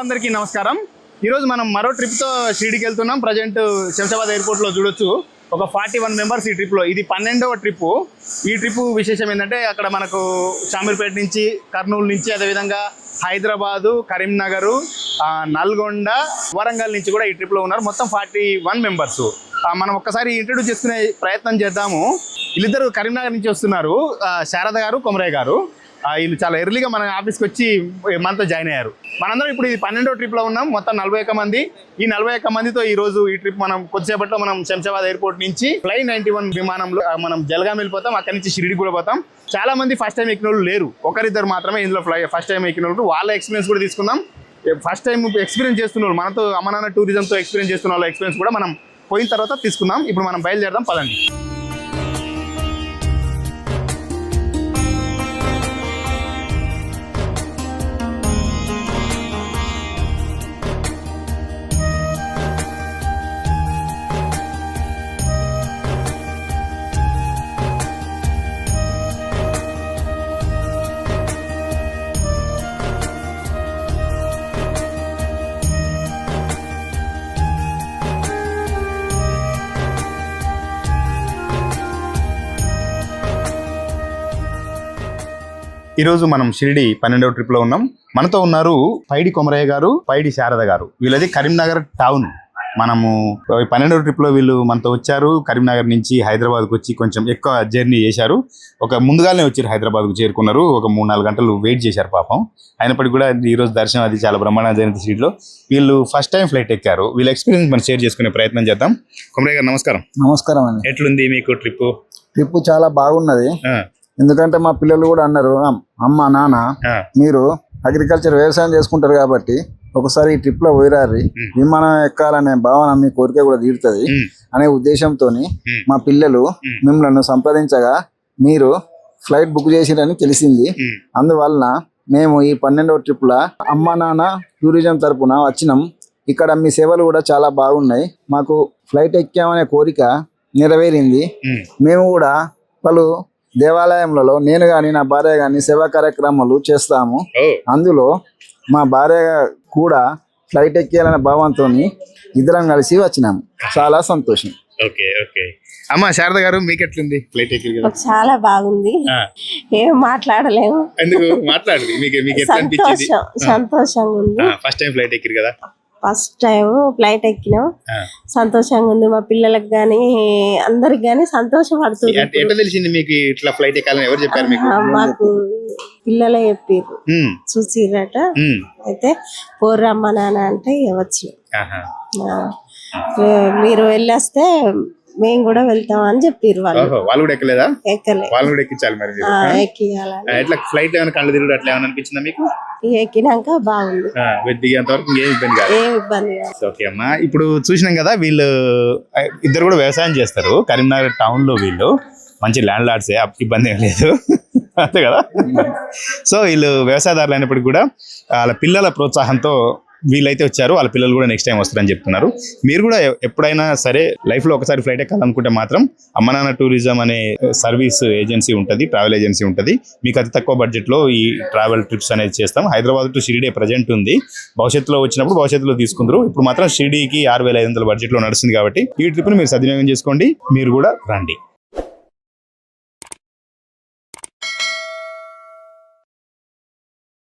మిత్రులందరికీ నమస్కారం. ఈరోజు మనం మరో ట్రిప్తో షిరిడీకి వెళ్తున్నాం. ప్రజెంట్ శంషాబాద్ ఎయిర్పోర్ట్లో చూడొచ్చు ఒక 41 మెంబర్స్ ఈ ట్రిప్లో. ఇది 12వ ట్రిప్పు. ఈ ట్రిప్పు విశేషం ఏంటంటే అక్కడ మనకు షామీర్పేట నుంచి, కర్నూలు నుంచి, అదేవిధంగా హైదరాబాదు, కరీంనగర్, నల్గొండ, వరంగల్ నుంచి కూడా ఈ ట్రిప్లో ఉన్నారు. మొత్తం 41 మెంబర్స్. మనం ఒక్కసారి ఇంట్రడ్యూస్ చేసుకునే ప్రయత్నం చేద్దాము. వీళ్ళిద్దరు కరీంనగర్ నుంచి వస్తున్నారు, శారద గారు, కొమరయ్య గారు. వీళ్ళు చాలా ఎర్లీగా మన ఆఫీస్కి వచ్చి మనతో జాయిన్ అయ్యారు. మనందరం ఇప్పుడు ఇది 12వ ట్రిప్లో ఉన్నాం. మొత్తం 41 మంది. ఈ 41 మందితో ఈరోజు ఈ ట్రిప్ మనం కొద్దిసేపట్లో మనం శంషాబాద్ ఎయిర్పోర్ట్ నుంచి ఫ్లై 91 విమానంలో మనం జల్గాం వెళ్ళిపోతాం. అక్కడి నుంచి షిరిడి కూడా పోతాం. చాలా మంది ఫస్ట్ టైం ఎక్కిన వాళ్ళు లేరు, ఒకరిద్దరు మాత్రమే ఇందులో ఫస్ట్ టైం ఎక్కిన వాళ్ళు. వాళ్ళ ఎక్స్పీరియన్స్ కూడా తీసుకుందాం. ఫస్ట్ టైం ఎక్స్పీరియన్స్ చేస్తున్న వాళ్ళు, మనతో అమ్మనాన్న టూరిజంతో ఎక్స్పీరియన్స్ చేస్తున్న వాళ్ళ ఎక్స్పీరియన్స్ కూడా మనం పోయిన తర్వాత తీసుకుందాం. ఇప్పుడు మనం బయలుదేరదాం, పదండి. ఈరోజు మనం షిరిడి 12వ ట్రిప్లో ఉన్నాం. మనతో ఉన్నారు పైడి కొమరయ్య గారు, పైడి శారద గారు. వీళ్ళది కరీంనగర్ టౌన్. మనము 12వ ట్రిప్లో వీళ్ళు మనతో వచ్చారు. కరీంనగర్ నుంచి హైదరాబాద్కు వచ్చి కొంచెం ఎక్కువ జర్నీ చేశారు. ముందుగానే వచ్చారు, హైదరాబాద్కు చేరుకున్నారు. ఒక 3-4 గంటలు వెయిట్ చేశారు పాపం. అయినప్పటికీ కూడా ఈరోజు దర్శనం అది చాలా బ్రహ్మాండంగా జరిగింది. షిరిడిలో వీళ్ళు ఫస్ట్ టైం ఫ్లైట్ ఎక్కారు. వీళ్ళ ఎక్స్పీరియన్స్ మనం షేర్ చేసుకునే ప్రయత్నం చేద్దాం. కొమరయ్య గారు నమస్కారం. నమస్కారం అండి. ఎట్లుంది మీకు ట్రిప్? ట్రిప్ చాలా బాగున్నది. ఎందుకంటే మా పిల్లలు కూడా అన్నారు, అమ్మ నాన్న మీరు అగ్రికల్చర్ వ్యవసాయం చేసుకుంటారు కాబట్టి ఒకసారి ఈ ట్రిప్ లో పోయిరారి, విమానం ఎక్కాలనే భావన మీ కోరిక కూడా తీరుతుంది అనే ఉద్దేశంతో మా పిల్లలు మిమ్మల్ని సంప్రదించగా మీరు ఫ్లైట్ బుక్ చేసిరని తెలిసింది. అందువలన మేము ఈ 12వ ట్రిప్ లా అమ్మ నాన్న టూరిజం తరపున వచ్చినాం. ఇక్కడ మీ సేవలు కూడా చాలా బాగున్నాయి. మాకు ఫ్లైట్ ఎక్కామనే కోరిక నెరవేరింది. మేము కూడా పలు దేవాలయంలో నేను గాని నా భార్య గాని సేవా కార్యక్రమాలు చేస్తాము. అందులో మా భార్య కూడా ఫ్లైట్ ఎక్కేయాలనే భావంతో ఇద్దరం కలిసి వచ్చినాము. చాలా సంతోషం. Okay okay. అమ్మ శారద గారు, మీకు ఎట్లుంది ఫ్లైట్ ఎక్కి? చాలా బాగుంది. ఏం మాట్లాడలేము. ఎందుకు మాట్లాడదు? మీకు సంతోషంగా ఉంది. ఫస్ట్ టైం ఫ్లైట్ ఎక్కిరు కదా? ఫస్ట్ టైం ఫ్లైట్ ఎక్కినాం. సంతోషంగా ఉంది. మా పిల్లలకు గానీ అందరికి గానీ సంతోషపడుతుంది. ఎట్లా తెలిసింది మీకు ఇట్లా ఫ్లైట్ ఎక్కాలని? ఎవరు చెప్పారు మీకు? మాకు పిల్లలే చెప్పారు, చూసిరట. అయితే పోరమ్మ నాన్న అంటే వచ్చు. మీరు వెళ్ళొస్తే మేము కూడా వెళ్తాం అని చెప్పారు. వాళ్ళు కూడా ఎక్కలేదా? ఎక్కలే. వాళ్ళు కూడా ఎక్కించాలి మరి. ఎక్కియాలి. ఎట్లా ఫ్లైట్ ఏమైనా కళ్ళు తిరుగుడు అట్లా ఏమైనా అనిపించిందా మీకు? ఎక్కినాక బాగుంది. దిగేంత వరకు ఏం ఇబ్బంది కాదు. ఏం ఇబ్బంది కాదు. ఓకే అమ్మా. ఇప్పుడు చూసినాం కదా, వీళ్ళు ఇద్దరు కూడా వ్యవసాయం చేస్తారు కరీంనగర్ టౌన్ లో. వీళ్ళు మంచి ల్యాండ్ లార్డ్సే, ఇబ్బంది ఏం లేదు అంతే కదా. సో వీళ్ళు వ్యవసాయదారులు అయినప్పటికీ కూడా వాళ్ళ పిల్లల ప్రోత్సాహంతో వీళ్ళైతే వచ్చారు. వాళ్ళ పిల్లలు కూడా నెక్స్ట్ టైం వస్తారని చెప్తున్నారు. మీరు కూడా ఎప్పుడైనా సరే లైఫ్ లో ఒకసారి ఫ్లైట్ ఎక్కాలనుకుంటే మాత్రం అమ్మనాన్న టూరిజం అనే సర్వీస్ ఏజెన్సీ ఉంటుంది, ట్రావెల్ ఏజెన్సీ ఉంటుంది. మీకు అతి తక్కువ బడ్జెట్ లో ఈ ట్రావెల్ ట్రిప్స్ అనేది చేస్తాం. హైదరాబాద్ టు షిరిడి ప్రజెంట్ ఉంది. భవిష్యత్తులో వచ్చినప్పుడు భవిష్యత్తులో తీసుకుందరు. ఇప్పుడు మాత్రం షిరిడీకి 6500 బడ్జెట్ లో నడుస్తుంది కాబట్టి ఈ ట్రిప్ ని మీరు సద్వినియోగం చేసుకోండి. మీరు కూడా రండి.